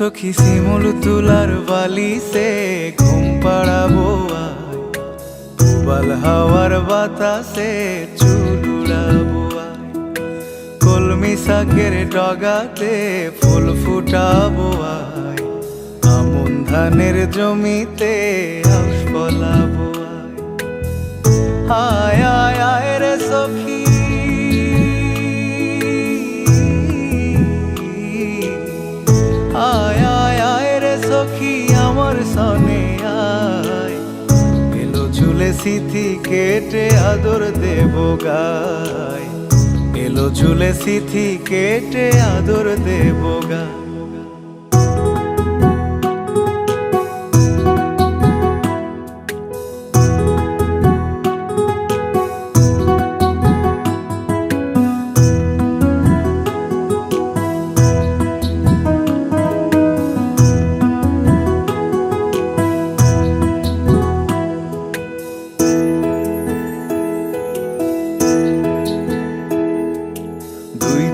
সখী শিমুল তুলার বালি সে ঘুম পাড়াবো আয়, উবাল হাওয়ার বাতাসে চুল উড়াবো আয়, কলমি শাকের ডগাতে ফুল ফুটাবো আয়, আমন ধানের জমিতে আউশ ফলাবো আয়। আয় আয় আয় রে সখী, আয় আয় আয় রে সখী আমার সনে আয়, এলো ঝুলে সিথি কেটে আদর দেব গায়, এলো ঝুলে সিথি কেটে আদর দেব গায়।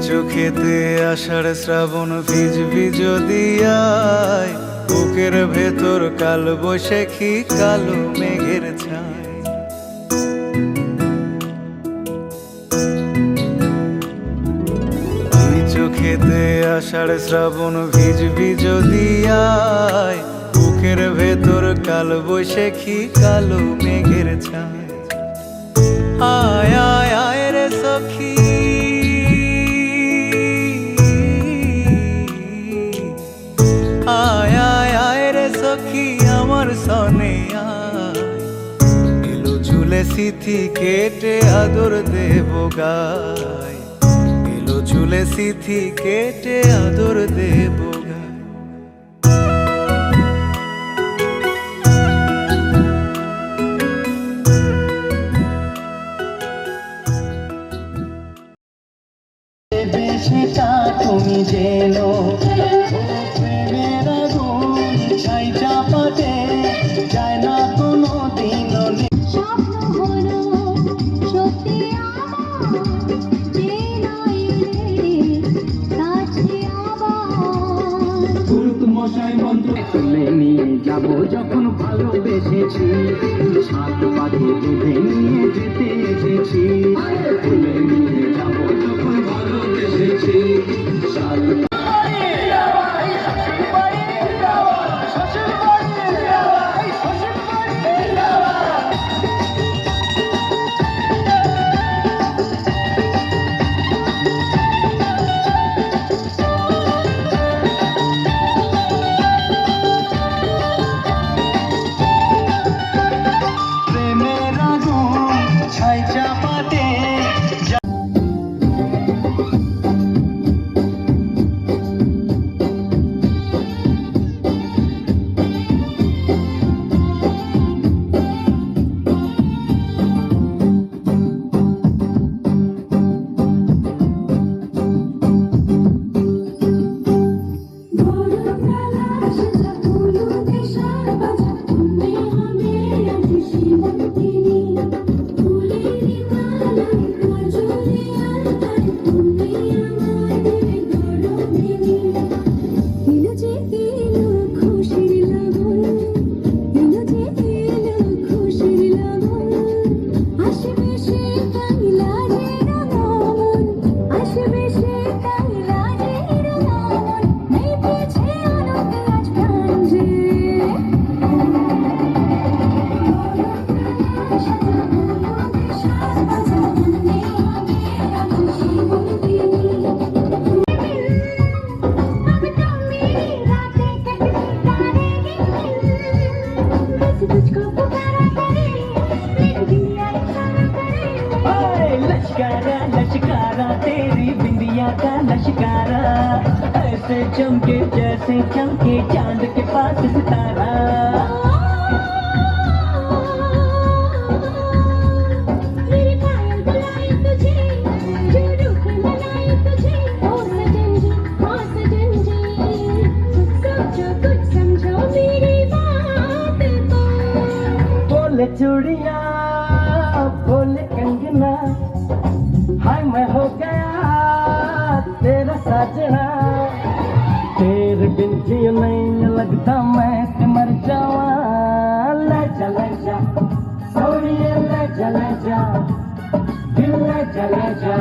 চোখেতে আষাঢ় শ্রাবণ ভিজবি যদি আয়, বুকের ভেতর কাল বৈশাখী কালো মেঘের ছায়, দুই চোখেতে আষাঢ় শ্রাবণ ভিজবি যদি আয়, বুকের ভেতর কাল বৈশাখী কালো মেঘের ছায়। আয় আয় আয় রে সখী, আয় আয় আয় রে সখী আমার সনে আয়, এলো ঝুলে সিথি কেটে আদর দেব গায়, এলো ঝুলে সিথি কেটে আদর দেব গায়। বেশিটা তুমি জেনো প্রেমের আগুন ছাই চাপাতে যায় না কোনো দিনও। স্বপ্ন হলো সত্যি আমার, যে নাই রে কাছে আবার। গুরুত মশাই মন্ত্র তুলে নিয়ে যাবো যখন ভালোবেসেছি, সাত পাখি বেঁধে নিয়ে যেতে এসেছি, তুলে নিয়ে যাবো যখন ভালোবেসেছি সাত। लश्कारा लश्कारा तेरी बिंदिया का लश्कारा, ऐसे चमके जैसे चमके चांद के पास सितारा। मेरी पायल बुलाए तुझे, जुड़ू के मनाए तुझे, ओ सजन जी, ओ सजन जी, सोचो कुछ समझो मेरी बात को। बोले चूड़िया बोले कंगना, हाय मैं हो गया तेरा साजना, तेरे बिन जिया नहीं नहीं लगता मैं ते मर जावा ले जा सोनिए ले जा दिल ले जा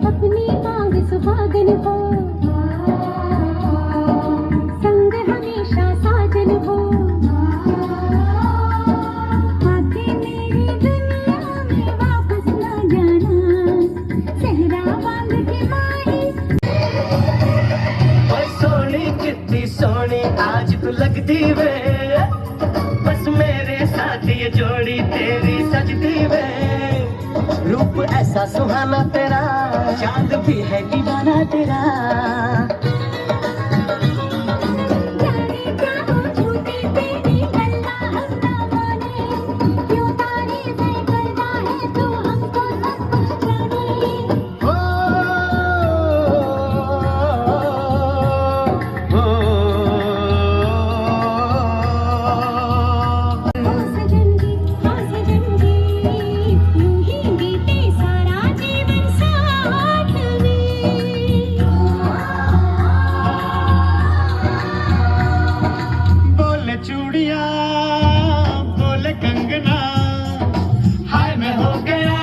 अपनी मांग सुहागन हो संग हमेशा साजन हो आके मेरी दुनिया में वापस ना जाना सहरा बांध के माही ओए सोनी कितनी सोनी आज तू लगती वे बस मेरे साथ ये जोड़ी तेरी सजती वे रूप ऐसा सुहाना तेरा चांद भी है दीवाना तेरा जाने क्या हो झूठी तेरी गल्ला हंसना माने क्यों तारीफें करता है तू हमको सब कुछ जाने हाँ सजन जी यूं ही बीते सारा जीवन साथ में बोले चूड़िया बोले कंगना हाय मैं हो गया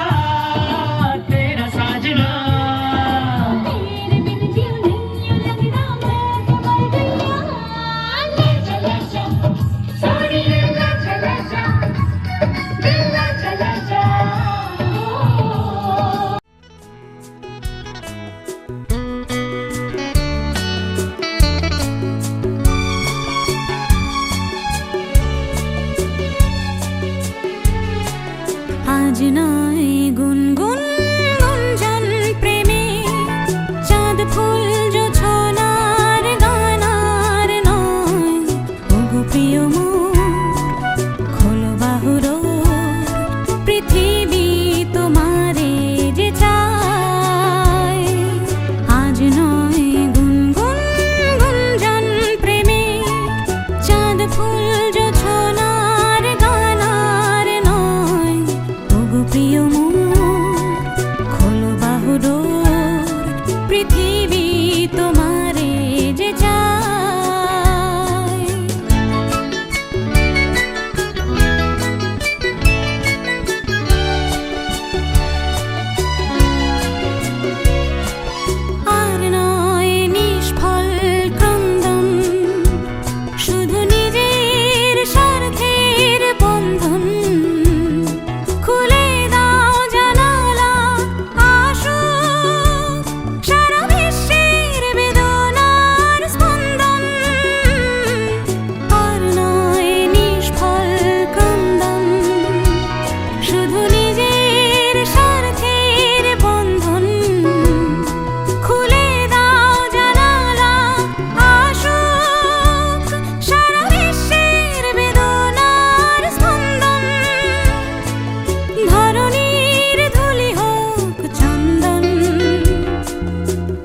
तेरा साजना तेरे बिन जीव नहीं लगता मैं तो मर गया ले जा सोनी ले जा दिल ले जा আজ নয় গুনগুন গুঞ্জন প্রেমে চাঁদ ফুল জোছনার গানার নয় ওগো প্রিয় মোর খোলো বাহুর পৃথিবী তোমারে যে চায় আজ নয় গুনগুন গুঞ্জন প্রেমে চাঁদ ফুল জোছনার গানার নয় ওগো প্রিয় মোর খোলো বাহুর পৃথিবী তোমারে যে চায় আর নয় নিষ্ফল ক্রন্দন শুধু নিজের স্বার্থের বন্ধন খুলে দাও জানালা আসুক সারা বিশ্বের বেদনার স্পন্দন আর নয় নিষ্ফল ক্রন্দন শুধু নিজের স্বার্থের বন্ধন খুলে দাও জানালা আসুক সারা বিশ্বের বেদনার স্পন্দন ধরণীর ধুলি হোক চন্দন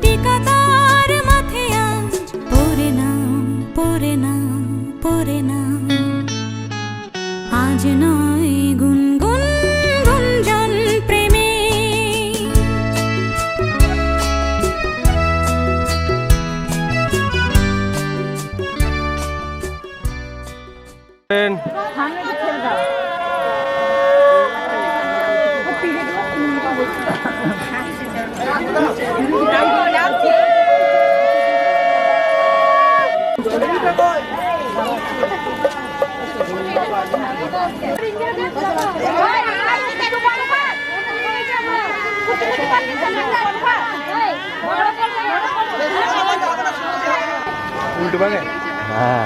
টিকা তার মাথে আজ পরে নাও পরে নাও পরে নাও আজ নয় গুনগুন গুঞ্জন প্রেমে উল্টো ভাগে হ্যাঁ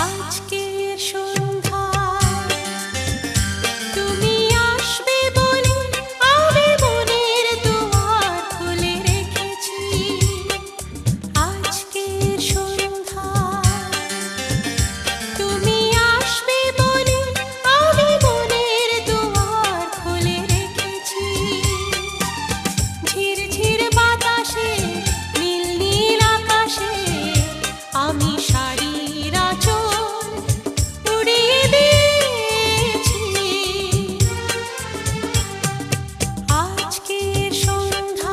আজকের সন্ধ্যা তুমি আসবে বলে আমি মনের দুয়ার খুলে রেখেছি। আজকের সন্ধ্যা তুমি আসবে বলে আমি মনের দুয়ার খুলে রেখেছি। ঝিরঝির বাতাসে নীল নীল আকাশে আমি শাড়ির আঁচল উড়িয়ে দিয়েছি। আজকের সন্ধ্যায়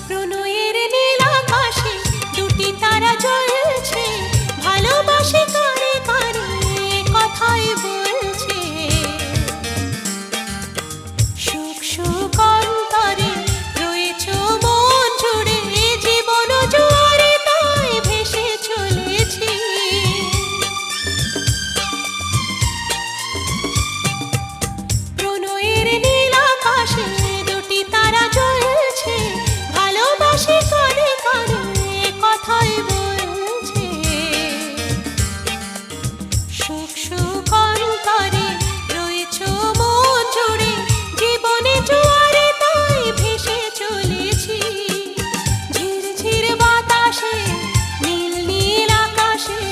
প্রণয়ের নীল আকাশে দুটি তারা জ্বলছে, ভালোবাসে কারে কারে কথাই বলছে। সুখ সুখ অন্তরে রয়েছো মন জুড়ে, জীবন জোয়ারে তাই ভেসে চলেছি। প্রণয়ের নীল আকাশে দুটি তারা জ্বলছে, ভালোবাসে কানে কানে কথাই বলছে। সুখ সুখ অন্তরে রয়েছো মন জুড়ে, জীবনে জোয়ারে তাই ভেসে চলেছি। ঝিরঝির বাতাসে নীল নীল আকাশে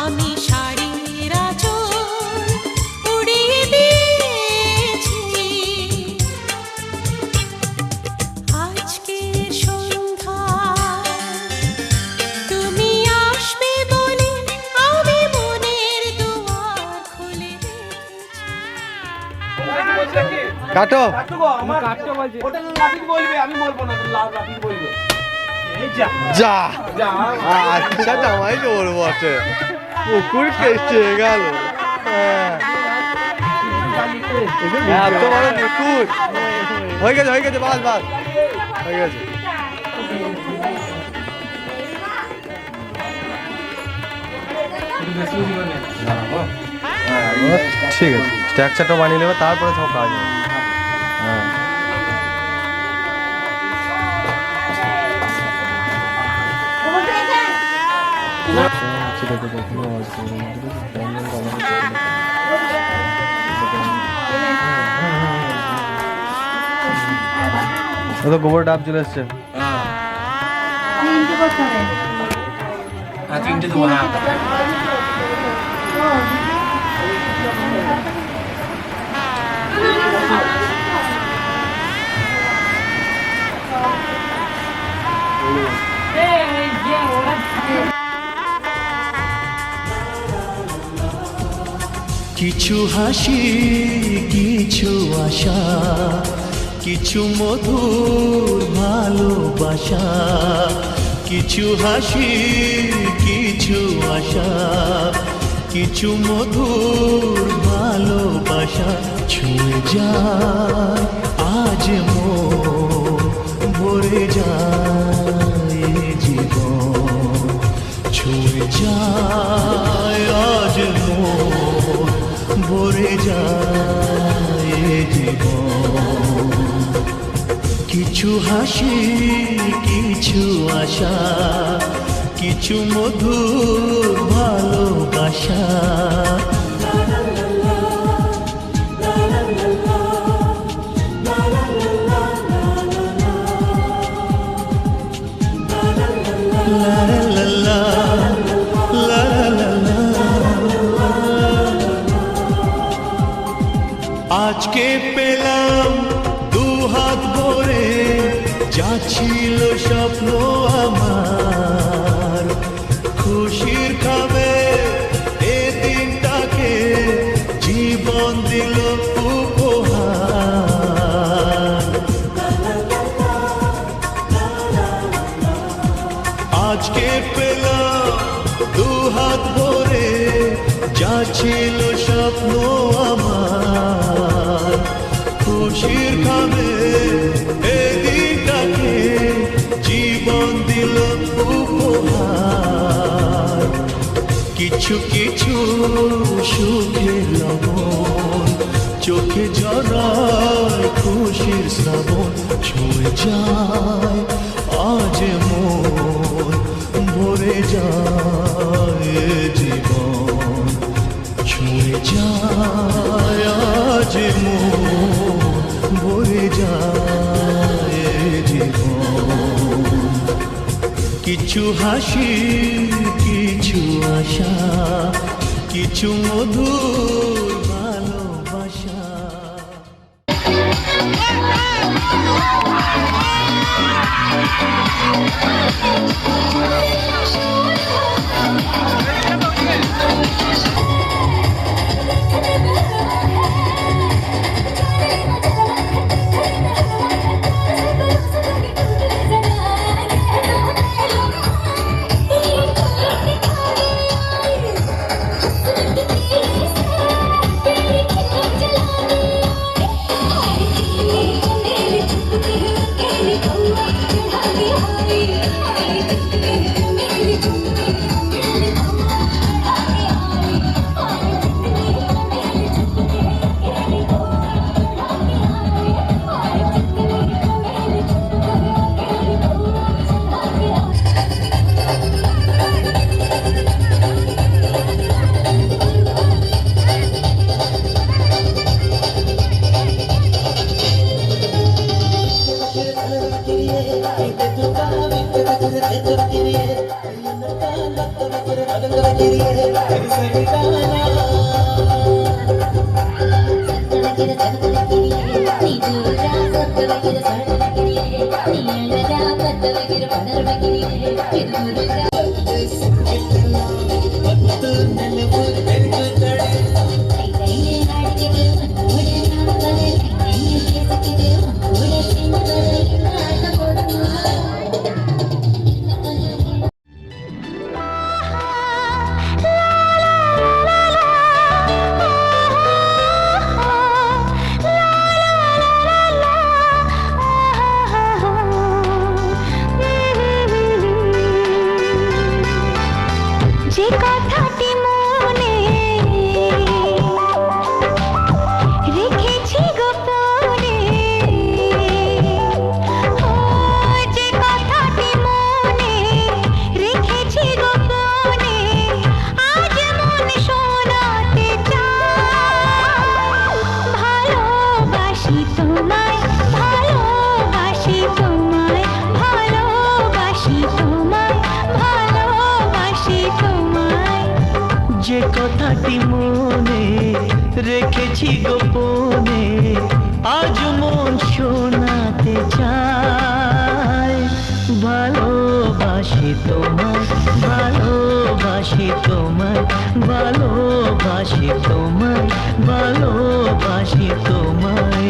আমি শাড়ির আঁচল উড়িয়ে দিয়েছি। আজকের সন্ধ্যায় তুমি আসবে বলে আমি মনের দুয়ার খুলে রেখেছি। কাটো যা আচ্ছা জামাই জোর বটে, পুকুর কেটে গেল। এত বড় পুকুর হয়ে গেছে বাস হয়ে গেছে। ঠিক আছে, স্ট্রাকচারটা বানিয়ে নেবে, তারপরে সব কাজ হবে। হ্যাঁ তো গোবর ডাব চলে এসছে। তিনটে দেবো, হ্যাঁ। কিছু হাসি, কিছু আশা, কিছু মধুর ভালোবাসা। কিছু হাসি, কিছু আশা, কিছু মধুর ভালোবাসা। ছুঁয়ে যায় আজ মন, ভরে যায় জীবন। ছুঁয়ে যায় আজ মন, ভরে যায় জীবন। কিছু হাসি, কিছু আশা, কিছু মধুর ভালোবাসা। আজকে পেলাম দু হাত ভরে, যা ছিল স্বপ্ন আমার। খুশির খাবে এ দিনটাকে দিল উপহার। আজকে পেলাম দুহাত ভরে যা ছিল স্বপ্ন আমার, খুশির খাবে এদিনটাকে জীবন দিল উপহার। কিছু কিছু সুখের লবণ চোখে জড়ায় খুশির শ্রাবণ, ছুঁয়ে যায় আজ মন, ভরে যায় জীবন, ছুঁয়ে যায় আজ মন, ভরে যায় জীবন। কিছু হাসি, কিছু আশা, কিছু মধুর ভালোবাসা। যে কথাটি মনে রেখেছি গোপনে, ও যে কথাটি মনে রেখেছি গোপনে, আজ মন শোনাতে চায়। ভালোবাসি তোমায়, ভালোবাসি তোমায়, ভালোবাসি তোমায়, ভালোবাসি তোমায়। যে কথাটি মনে রেখেছি গোপনে, আজ মন শোনাতে চায়। ভালোবাসি তোমায়, ভালোবাসি তোমায়, ভালোবাসি তোমায়, ভালোবাসি তোমায়।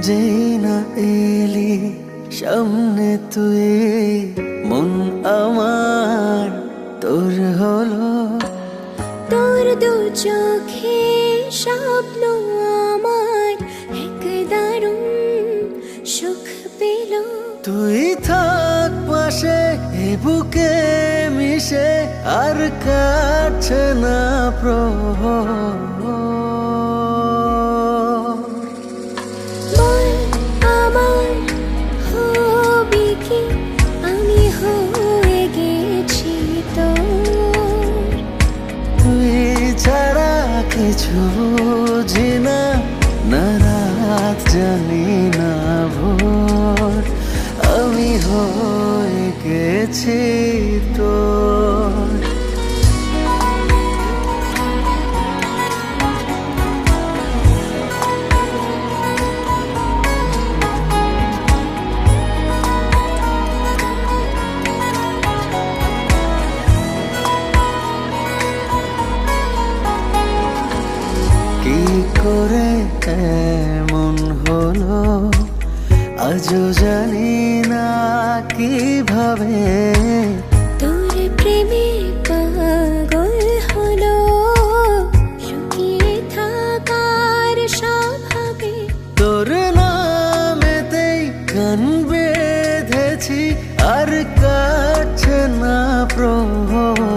যেই না এলি সামনে তুই, মন আমার তোর হলো। তোর দু চোখে স্বপ্ন আমার এক দারুণ সুখ পেল। তুই থাক পাশে এ বুকে মিশে, আর কাটছে না প্রহর। বল আমার হবি কি, আমি হয়ে গেছি তোর। তুই ছাড়া কিছু বুঝি না, না রাত জানি না ভোর, আমি হয়ে গেছি তোর। কি করে এমন হলো, আজও জানি না কিভাবে। তোর প্রেমে পাগল হলো, শুকিয়ে থাকার স্বভাবে। তোর নামেতেই গান বেঁধেছি, আর কাটছে না প্রহর।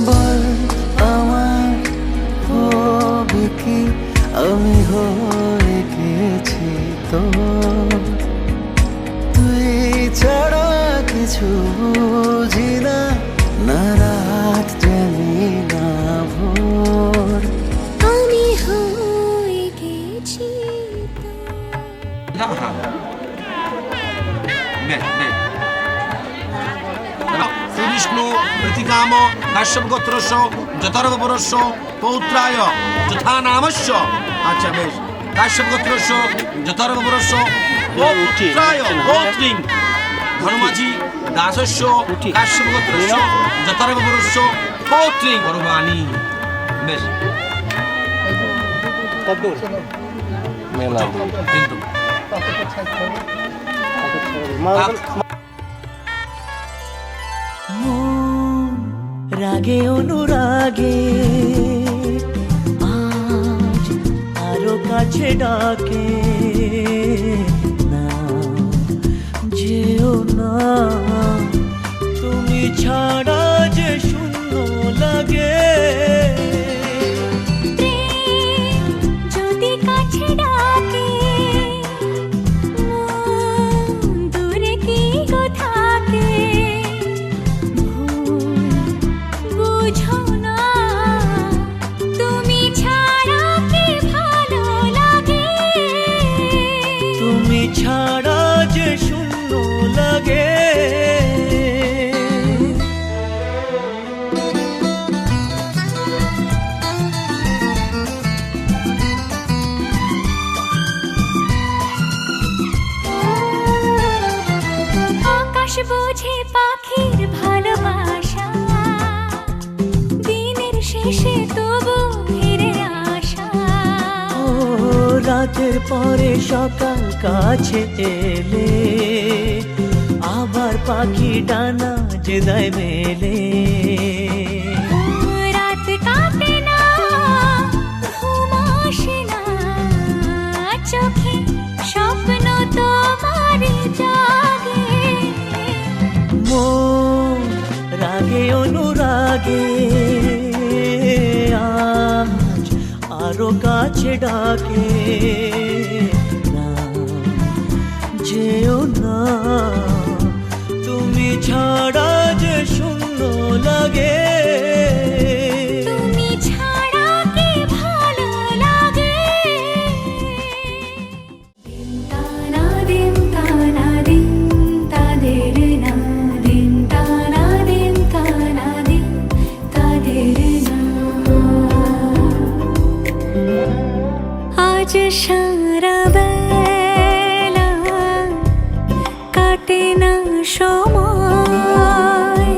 বল আমার হবে কি, আমি হয়ে গেছি তোর। তুই ছাড়া কিছু বুঝি না, না রাত জানি না ভোর, আমি হয়ে গেছি তোর। শ্রীবিষ্ণু প্রতিকাম কাশ্যপগোত্রস্য যতর্বপুরস্য পৌত্রায় যথা নামস্য। আচ্ছা বেশ, কাশ্যপগোত্রস্য যতর্বপুরস্য পৌত্রায় পৌত্রিং ধর্মাজি দাসস্য কাশ্যপগোত্রস্য যতর্বপুরস্য পৌত্রিং গর্বাণী। বেশ কিন্তু মন রাগে অনুরাগে আজ আরো কাছে ডাকে, না যেও না তুমি ছাড়া যে শূন্য লাগে। প্রেম যদি কাছে ডাকে, মন দূরে কি গো থাকে। ভুল বুঝো না, তুমি ছাড়া কি ভালো লাগে। তুমি ছাড়া যে শূন্য লাগে। আকাশ বোঝে পাখির ভালোবাসা, দিনের শেষে তবু ফিরে আসা। ও রাতের পরে সকাল কাছে এলে, আবার পাখি ডানা যে দেয় মেলে। রাত কাটে না, ঘুম আসে না, চোখে স্বপ্ন তোমার জাগে। মন রাগে অনুরাগে আজ আরো কাছে ডাকে, না যেও না তুমি ছাড়া যে শূন্য লাগে। তুমি ছাড়া কি ভালো লাগে। দিন তানা দিন তানা দিন তাদের না, দিন তানা দিন তানা দিন তাদের না। আজ সারা বেলা কাটে না সময়,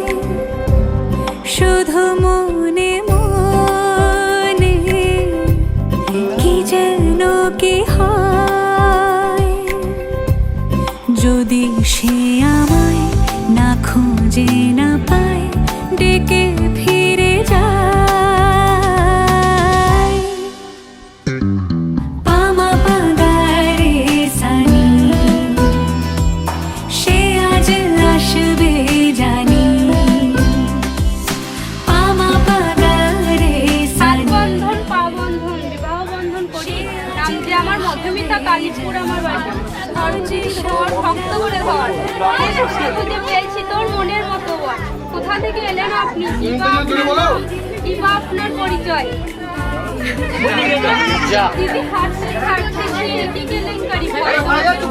শুধু মনে মনে নাম যে আমার মধ্যমিতা কালীপুর আমার বাড়ি। ধর শক্ত করে ধর, খুঁজে পেয়েছি তোর মনের মতো বল। কোথা থেকে এলেন আপনি? কি বা আপনার পরিচয়? দিদি হাঁটতে হাঁটতে কি কেলেঙ্কারি,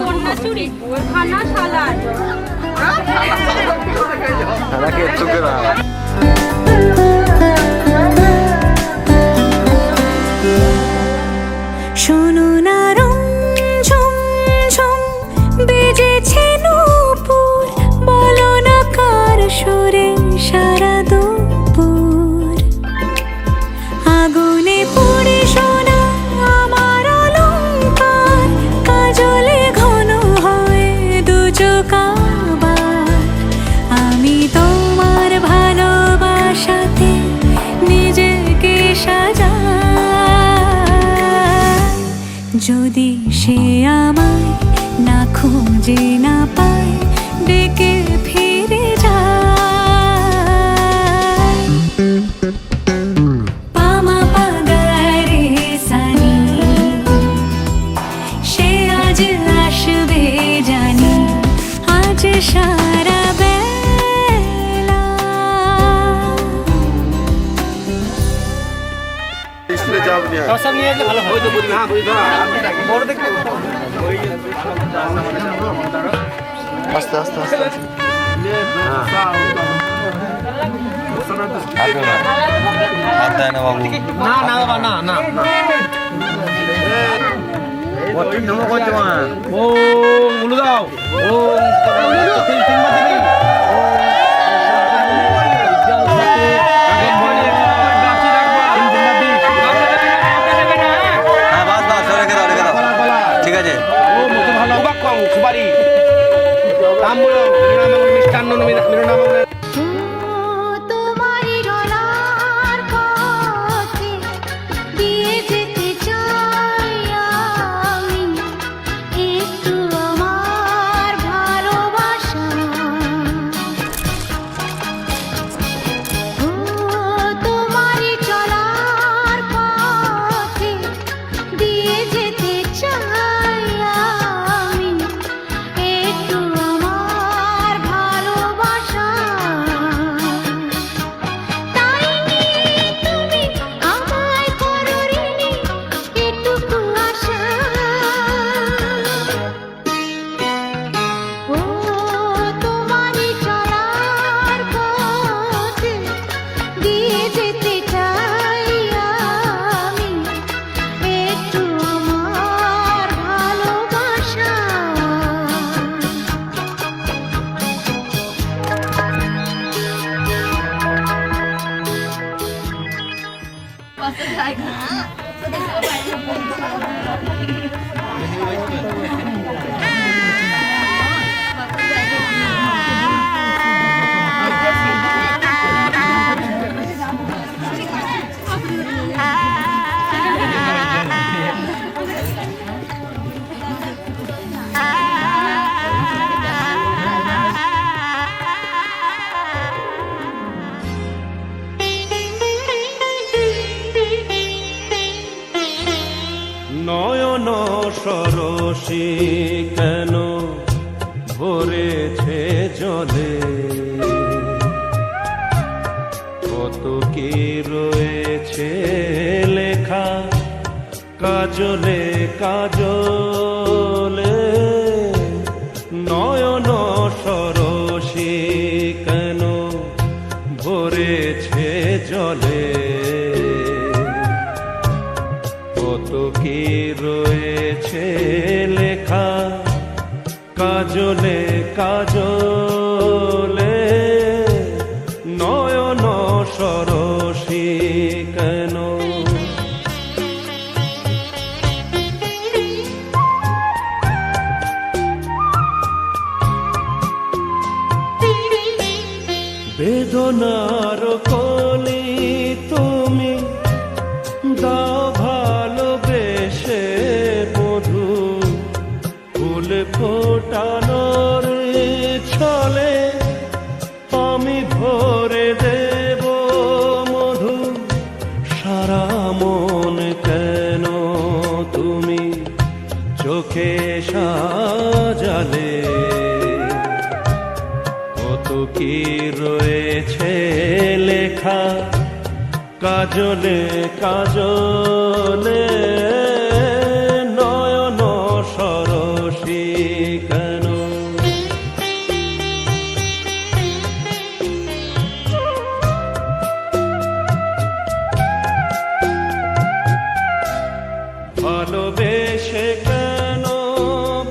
কন্যা চুরি, থানা সালার। শোনো না ঝুম ঝুম বেজেছে নূপুর, বলো না কার সুরে সারা দুপুর। আগুনে পুড়ে সোনা আমার অলংকার, কাজলে ঘন হয় দু চোখ আবার। আমি তোমার ভালোবাসাতে নিজেকে সাজাই, যদি সে আমায় না খুঁজে না পায় ডেকে ফিরে যায়। পামা পাগারে সানি, সে আজ আসবে জানি, আজ সারা বেলা। সব নিয়ে আসলে ভালো হয়। ওই তো বলি, হ্যাঁ বলি, বড় দেখতে আস্তে আস্তে আস্তে হাত দেয় না বাবু। না না বাবা, না না ও মুলু দাও, ও তিনবার দিবি। হ্যাঁ বাস বাস রেখে দাও রেখে দাও, ঠিক আছে। ও মতো ভালো বাক্কং সুপারি তাম্বুল মিষ্টান্ন মিষ্টান্ন। তোমারই গলার পথে দিয়ে যেতে চাই আমি একটু আমার ভালোবাসা। তোমারই চলার পথে দিয়ে যেতে চাই আমি একটু আমার ভালোবাসা। তাই নিয়ে তুমি আমায় করো ঋণী এটুকু আশা। ও তোমারই চলার পথে দিয়ে যেতে চাই আমি একটু আমার ভালোবাসা। নয়ন সরসী কেন ভরেছে জলে, কত কি রয়েছে লেখা কাজলে কাজলে। নয়ন সরসী কেন ভরেছে জলে, কত কি রয়েছে লেখা কাজলে কাজলে। নয়ন সরসী কেন। বেদনার কলি তুমি দাও ভালোবেসে মধু, ফুল ফোটানোর ছল চোখে সাজালে কত কি রয়েছে লেখা কাজলে কাজলে নয়ন সরসী কেন ভালোবেসে কেন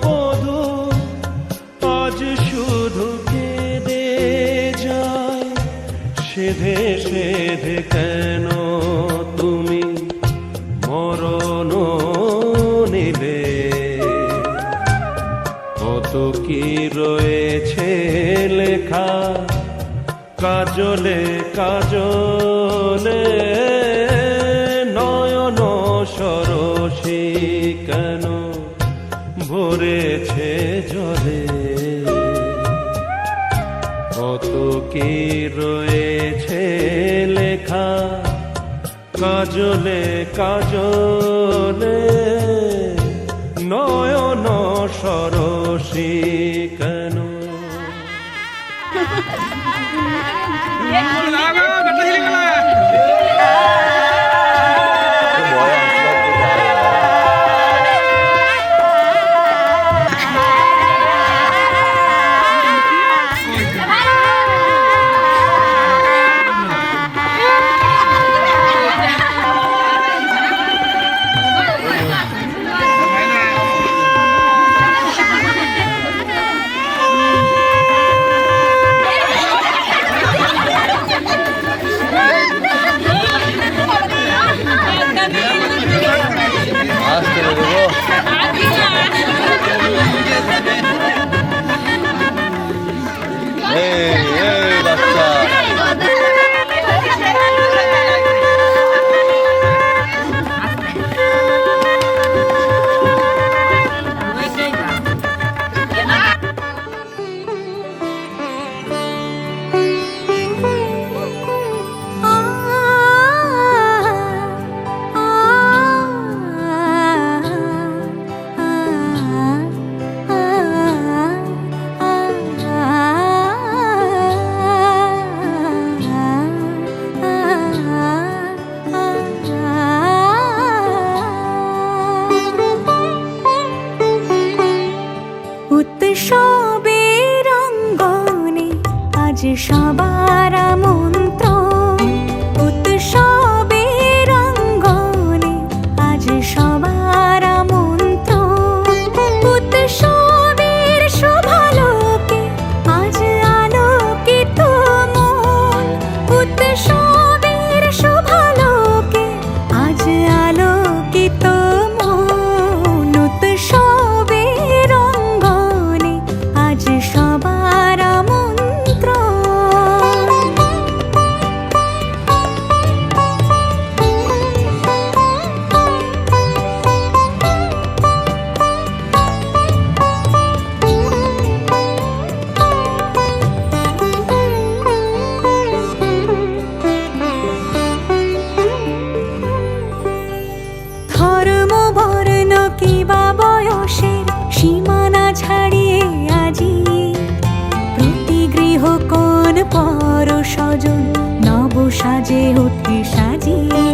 বধূ আজ শুধু কেঁদে যায় সেধে সেধে কেন তুমি মরণ নিলে কত কি রয়েছে লেখা কাজলে কাজলে নয়ন সরসী কেন ভরেছে জলে কত কি রয়েছে লেখা কাজলে কাজলে নয়ন সরসী কেন উৎসবের অঙ্গনে আজ সবার আমন্ত্রণ উৎসবের অঙ্গনে আজ সবার আমন্ত্রণ উৎসবের শোভালোকে আজ আলোকিত মন উৎসবের শোভালোকে আজ আলোকিত মন উৎসবের অঙ্গনে আজ সবার আমন্ত্রণ ধর্ম বর্ণ কিবা বয়সের সীমানা ছাড়িয়ে আজি প্রতি গৃহ কোন পর স্বজন নব সাজে ওঠে সাজিয়ে